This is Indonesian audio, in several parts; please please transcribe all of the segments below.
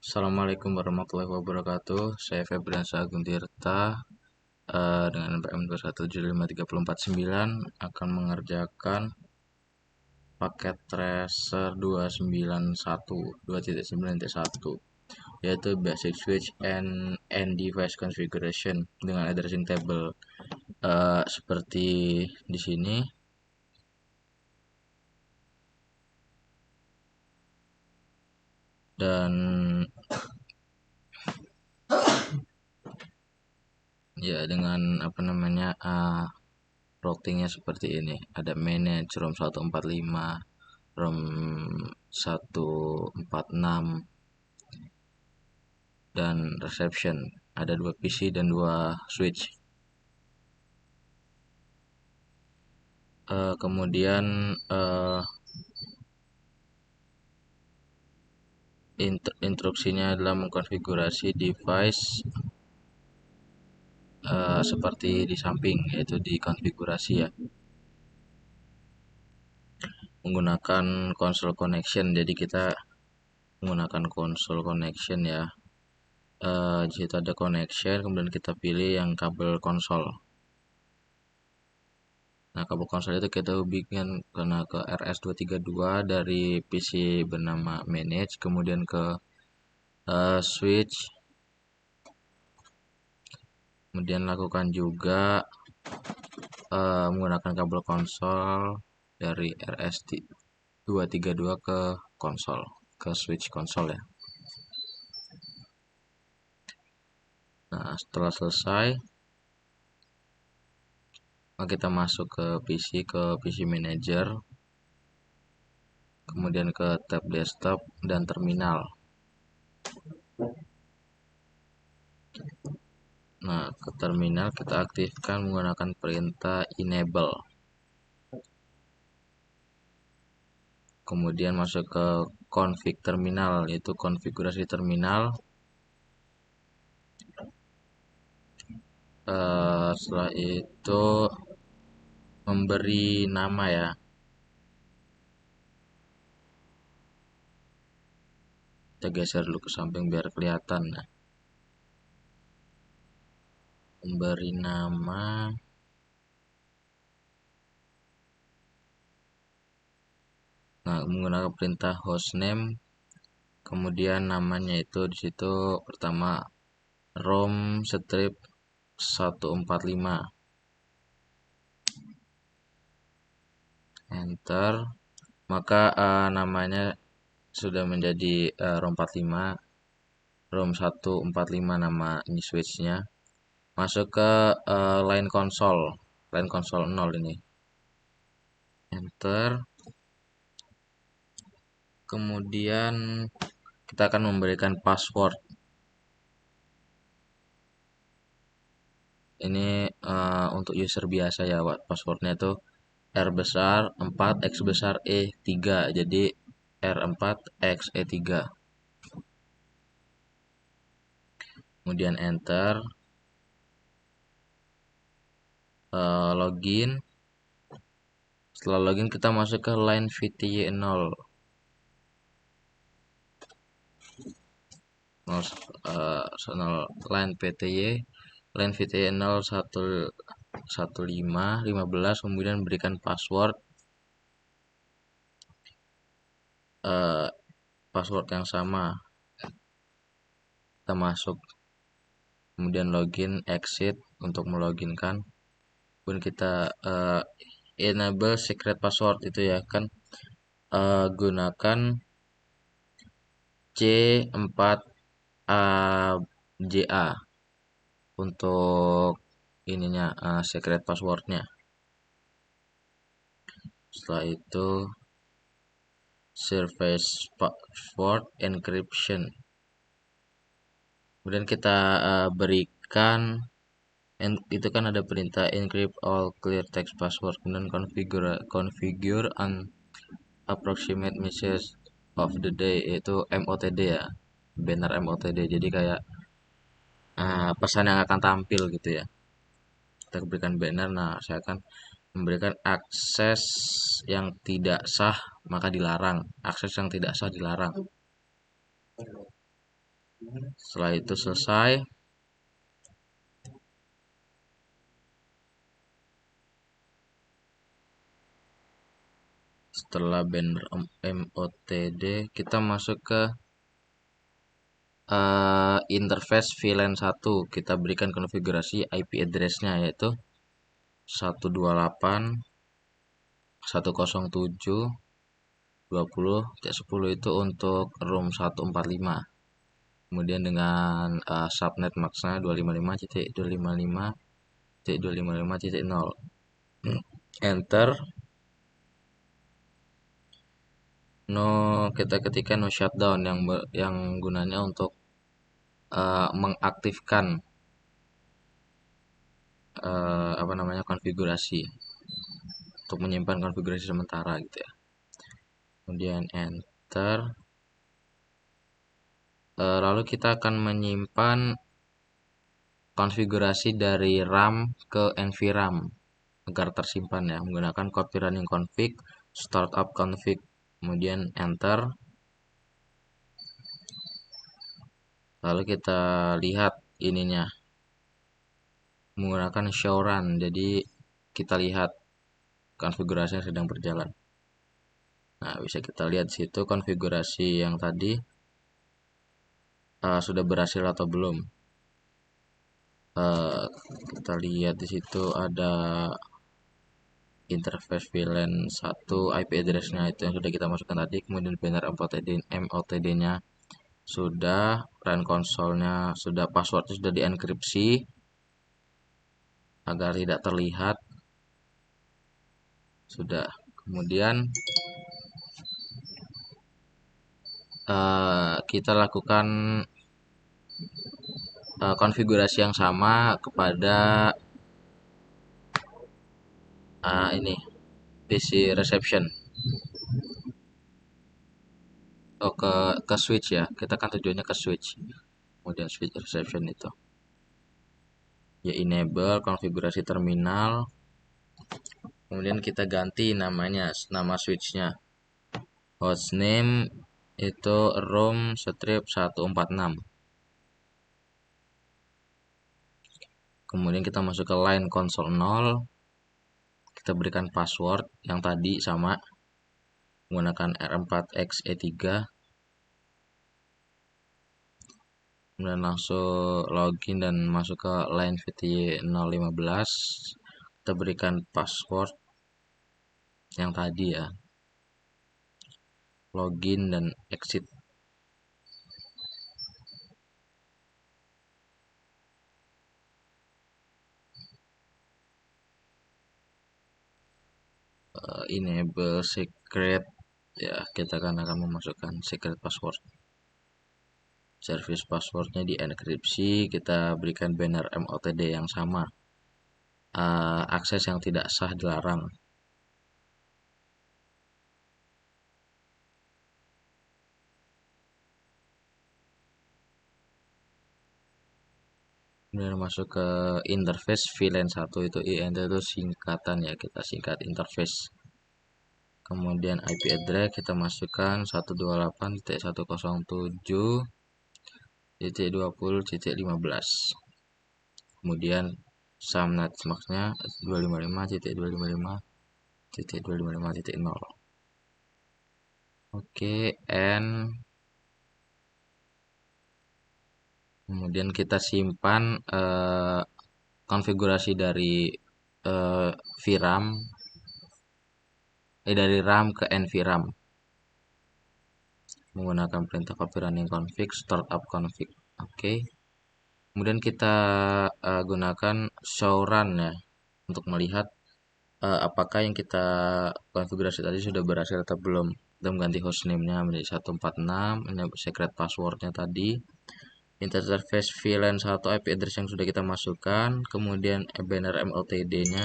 Assalamualaikum warahmatullahi wabarakatuh. Saya Febriansa Agung Tirta dengan NPM 2175349 akan mengerjakan paket tracer 291 yaitu basic switch and device configuration dengan addressing table seperti di sini. Dan ya dengan routingnya seperti ini. Ada manage ROM 145, ROM 146, dan reception. Ada 2 PC dan 2 switch. Kemudian instruksinya adalah mengkonfigurasi device seperti di samping, yaitu di konfigurasi ya, menggunakan console connection. Jadi kita menggunakan console connection ya. Di situ ada connection, kemudian kita pilih yang kabel konsol. Nah, kabel konsol itu kita hubungkan karena ke RS232 dari PC bernama manage, kemudian ke switch. Kemudian lakukan juga menggunakan kabel konsol dari RS232 ke konsol, ke switch konsol ya. Nah, setelah selesai, kita masuk ke PC Manager, kemudian ke tab desktop dan terminal. Nah, ke terminal kita aktifkan menggunakan perintah enable. Kemudian masuk ke config terminal, yaitu konfigurasi terminal. Setelah itu memberi nama ya. Kita geser dulu ke samping biar kelihatan. Nah, memberi nama menggunakan perintah hostname, kemudian namanya itu di situ pertama ROM strip 145, enter, maka namanya sudah menjadi ROM 45, ROM 145 nama ini switchnya. Masuk ke line console 0 ini, enter. Kemudian kita akan memberikan password. Ini untuk user biasa ya, passwordnya itu R besar 4 X besar E 3, jadi R4 X E3. Kemudian enter, login. Setelah login kita masuk ke line VTY 0, line VTY 0 kemudian berikan password yang sama. Kita masuk, kemudian login, exit untuk meloginkan. Kemudian kita enable secret password itu ya kan, gunakan C4AJA untuk ininya, secret passwordnya. Setelah itu service password encryption. Kemudian kita berikan itu kan ada perintah encrypt all clear text password, kemudian configure an approximate message of the day, yaitu MOTD ya, banner MOTD. Jadi kayak pesan yang akan tampil gitu ya. Kita berikan banner. Nah, saya akan memberikan akses yang tidak sah maka dilarang. Akses yang tidak sah dilarang. Setelah itu selesai, setelah banner MOTD kita masuk ke interface VLAN 1. Kita berikan konfigurasi IP address-nya yaitu 128.107.20.10 itu untuk room 145. Kemudian dengan subnet max-nya 255.255.255.0. Enter. No, kita ketikkan no shutdown yang gunanya untuk mengaktifkan konfigurasi untuk menyimpan konfigurasi sementara gitu ya. Kemudian enter. Lalu kita akan menyimpan konfigurasi dari RAM ke NVRAM agar tersimpan ya menggunakan copy running config startup config. Kemudian enter. Lalu kita lihat ininya menggunakan show run, jadi kita lihat konfigurasi yang sedang berjalan. Nah, bisa kita lihat di situ konfigurasi yang tadi sudah berhasil atau belum. Kita lihat di situ ada interface VLAN 1 IP address-nya itu yang sudah kita masukkan tadi, kemudian banner MOTD-nya sudah, run console-nya sudah, passwordnya sudah dienkripsi agar tidak terlihat sudah. Kemudian kita lakukan konfigurasi yang sama kepada ini PC reception. Ke switch ya, kita kan tujuannya ke switch. Kemudian switch reception itu ya enable konfigurasi terminal, kemudian kita ganti nama switchnya, hostname itu room strip 146. Kemudian kita masuk ke line console 0, kita berikan password yang tadi sama menggunakan R4XE3. Kemudian langsung login dan masuk ke line VTY 015. Kita berikan password yang tadi ya, login dan exit. Enable secret ya, kita akan memasukkan secret password. Service passwordnya di enkripsi, kita berikan banner MOTD yang sama. Akses yang tidak sah dilarang. Kemudian masuk ke interface VLAN 1 itu INT itu singkatan ya, kita singkat interface. Kemudian IP address kita masukkan 128.107.20.15. Kemudian subnet max-nya 255.255.255.0. Oke, and kemudian kita simpan konfigurasi dari VRAM dari RAM ke NVRAM menggunakan perintah copy running config startup config. Oke. Kemudian kita gunakan show run ya untuk melihat apakah yang kita konfigurasi tadi sudah berhasil atau belum. Kita mengganti hostname-nya menjadi 146, ini secret password-nya tadi. Interface VLAN 1 IP address yang sudah kita masukkan, kemudian banner MOTD-nya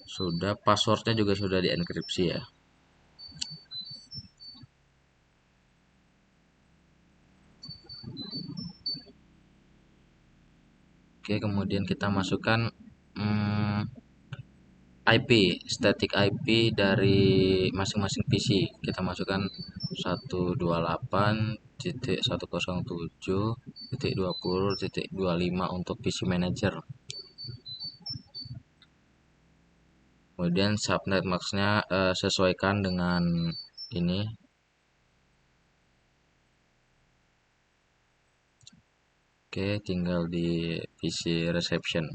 sudah, passwordnya juga sudah dienkripsi ya. Oke, kemudian kita masukkan IP, static IP dari masing-masing PC. Kita masukkan 128 107.20.25 untuk PC Manager. Kemudian subnet max-nya sesuaikan dengan ini. Oke, tinggal di PC reception.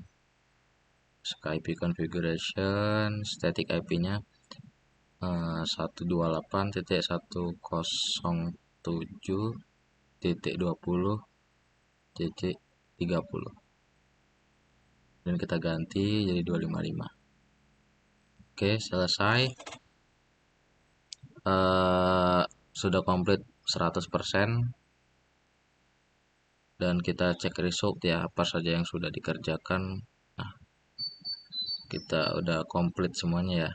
IP configuration, static IP-nya 128.107.20.30 dan kita ganti jadi 255. Oke, selesai. Sudah komplit 100%. Dan kita cek result ya, apa saja yang sudah dikerjakan. Nah, kita udah komplit semuanya ya.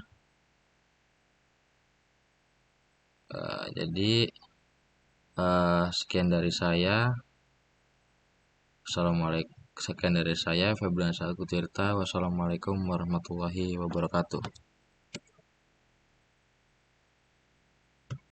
Jadi sekian dari saya. Sekian dari saya, Febrian Sakutirta. Wassalamualaikum warahmatullahi wabarakatuh.